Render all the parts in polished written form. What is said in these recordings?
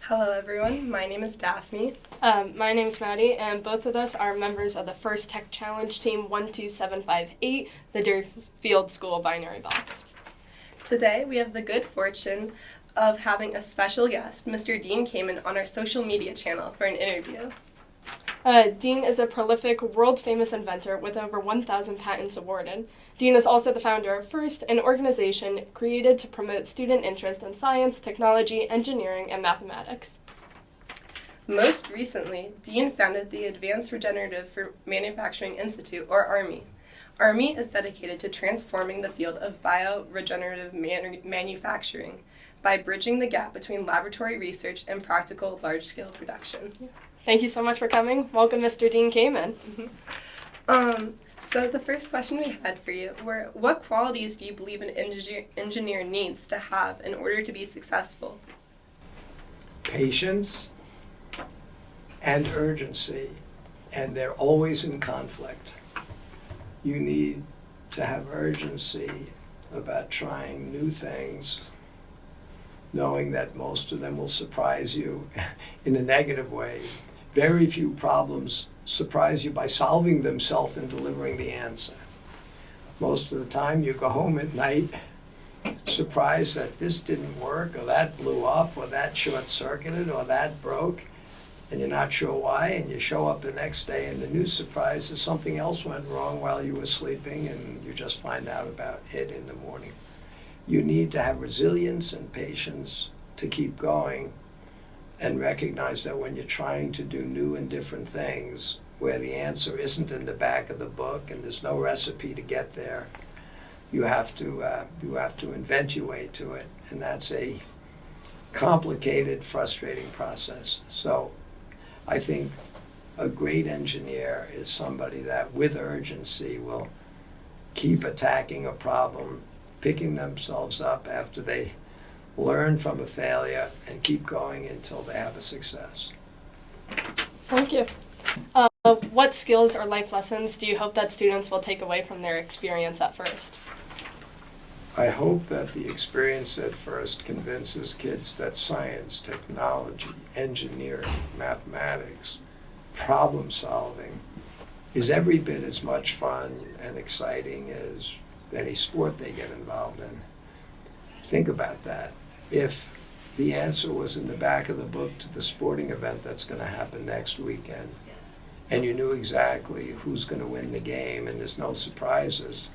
Hello everyone, my name is Daphne. My name is Maddie, and both of us are members of the First Tech Challenge Team 12758, the Derryfield School Binary Bots. Today we have the good fortune of having a special guest, Mr. Dean Kamen, on our social media channel for an interview. Dean is a prolific, world-famous inventor with over 1,000 patents awarded. Dean is also the founder of FIRST, an organization created to promote student interest in science, technology, engineering, and mathematics. Most recently, Dean founded the Advanced Regenerative Manufacturing Institute, or ARMI. ARMI is dedicated to transforming the field of bioregenerative manufacturing by bridging the gap between laboratory research and practical large-scale production. Thank you so much for coming. Welcome, Mr. Dean Kamen. So the first question we had for you were, what qualities do you believe an engineer needs to have in order to be successful? Patience and urgency, and they're always in conflict. You need to have urgency about trying new things, knowing that most of them will surprise you in a negative way. Very few problems surprise you by solving themselves and delivering the answer. Most of the time you go home at night surprised that this didn't work, or that blew up, or that short-circuited, or that broke, and you're not sure why, and you show up the next day and the new surprise is something else went wrong while you were sleeping, and you just find out about it in the morning. You need to have resilience and patience to keep going, and recognize that when you're trying to do new and different things, where the answer isn't in the back of the book and there's no recipe to get there, you have to invent your way to it, and that's a complicated, frustrating process. So I think a great engineer is somebody that with urgency will keep attacking a problem, picking themselves up after they learn from a failure, and keep going until they have a success. Thank you. What skills or life lessons do you hope that students will take away from their experience at FIRST? I hope that the experience at FIRST convinces kids that science, technology, engineering, mathematics, problem solving is every bit as much fun and exciting as any sport they get involved in. Think about that. If the answer was in the back of the book to the sporting event that's going to happen next weekend, and you knew exactly who's going to win the game and there's no surprises,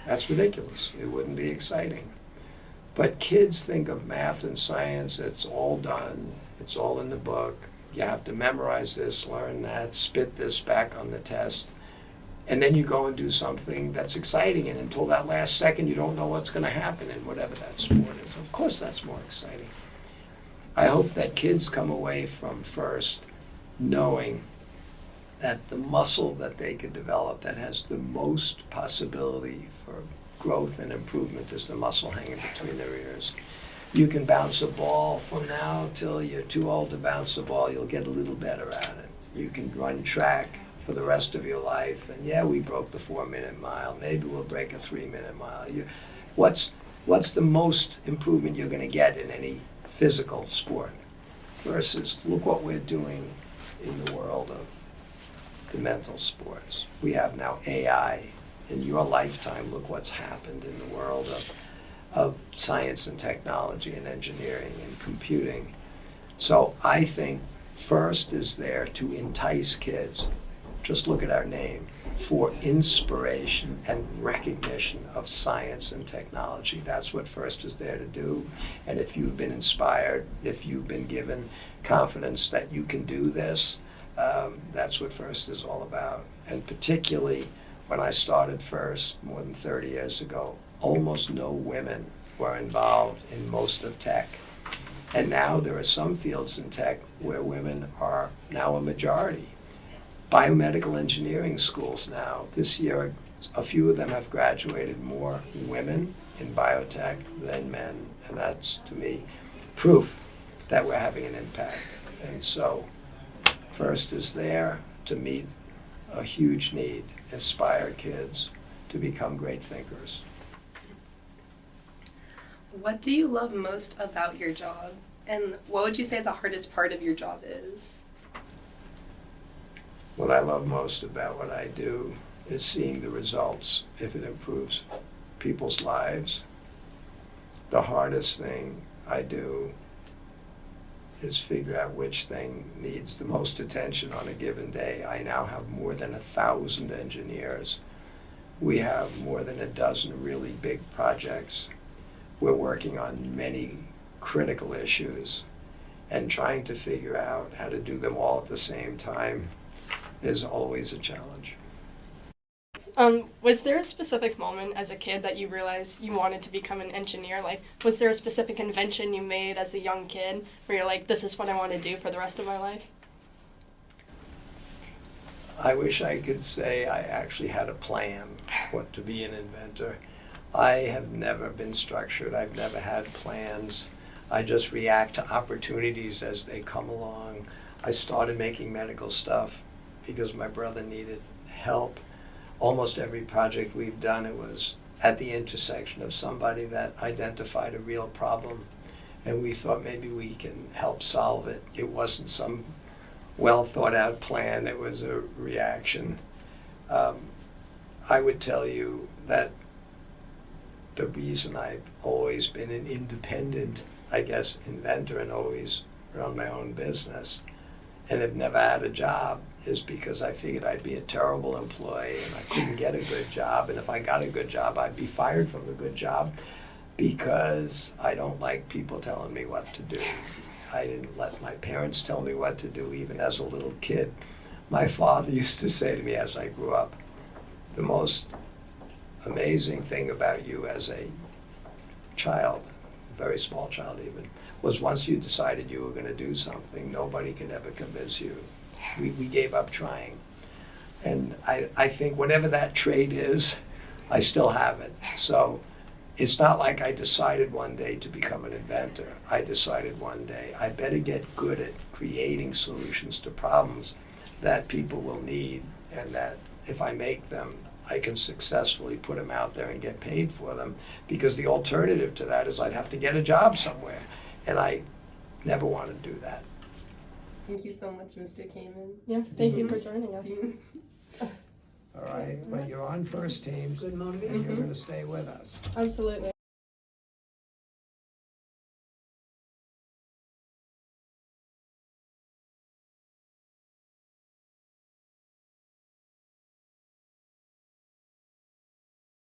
that's ridiculous. It wouldn't be exciting. But kids think of math and science, it's all done, it's all in the book. You have to memorize this, learn that, spit this back on the test. And then you go and do something that's exciting, and until that last second you don't know what's going to happen in whatever that sport is. Of course that's more exciting. I hope that kids come away from FIRST knowing that the muscle that they could develop that has the most possibility for growth and improvement is the muscle hanging between their ears. You can bounce a ball from now till you're too old to bounce a ball. You'll get a little better at it. You can run track for the rest of your life, and yeah, we broke the 4-minute mile. Maybe we'll break a 3-minute mile. What's the most improvement you're going to get in any physical sport? Versus, look what we're doing in the world of the mental sports. We have now AI. In your lifetime, look what's happened in the world of science and technology and engineering and computing. So I think FIRST is there to entice kids. Just look at our name, for inspiration and recognition of science and technology. That's what FIRST is there to do. And if you've been inspired, if you've been given confidence that you can do this, that's what FIRST is all about. And particularly when I started FIRST more than 30 years ago, almost no women were involved in most of tech. And now there are some fields in tech where women are now a majority. Biomedical engineering schools now, this year, a few of them have graduated more women in biotech than men, and that's, to me, proof that we're having an impact. And so, FIRST is there to meet a huge need, inspire kids to become great thinkers. What do you love most about your job? And what would you say the hardest part of your job is? What I love most about what I do is seeing the results if it improves people's lives. The hardest thing I do is figure out which thing needs the most attention on a given day. I now have more than 1,000 engineers. We have more than a dozen really big projects. We're working on many critical issues, and trying to figure out how to do them all at the same time is always a challenge. Was there a specific moment as a kid that you realized you wanted to become an engineer? Like, was there a specific invention you made as a young kid where you're like, this is what I want to do for the rest of my life? I wish I could say I actually had a plan what to be an inventor. I have never been structured. I've never had plans. I just react to opportunities as they come along. I started making medical stuff because my brother needed help. Almost every project we've done, it was at the intersection of somebody that identified a real problem, and we thought maybe we can help solve it. It wasn't some well thought out plan, it was a reaction. I would tell you that the reason I've always been an independent, I guess, inventor and always run my own business and have never had a job is because I figured I'd be a terrible employee and I couldn't get a good job, and if I got a good job I'd be fired from the good job because I don't like people telling me what to do. I didn't let my parents tell me what to do even as a little kid. My father used to say to me as I grew up, the most amazing thing about you as a child, a very small child even, was once you decided you were going to do something, nobody could ever convince you. We gave up trying. And I think whatever that trait is, I still have it. So it's not like I decided one day to become an inventor. I decided one day I better get good at creating solutions to problems that people will need, and that if I make them, I can successfully put them out there and get paid for them, because the alternative to that is I'd have to get a job somewhere, and I never want to do that. Thank you so much, Mr. Kamen. Yeah, thank you for joining us. All right, but you're on first teams, Good and motivation. you're going to stay with us. Absolutely.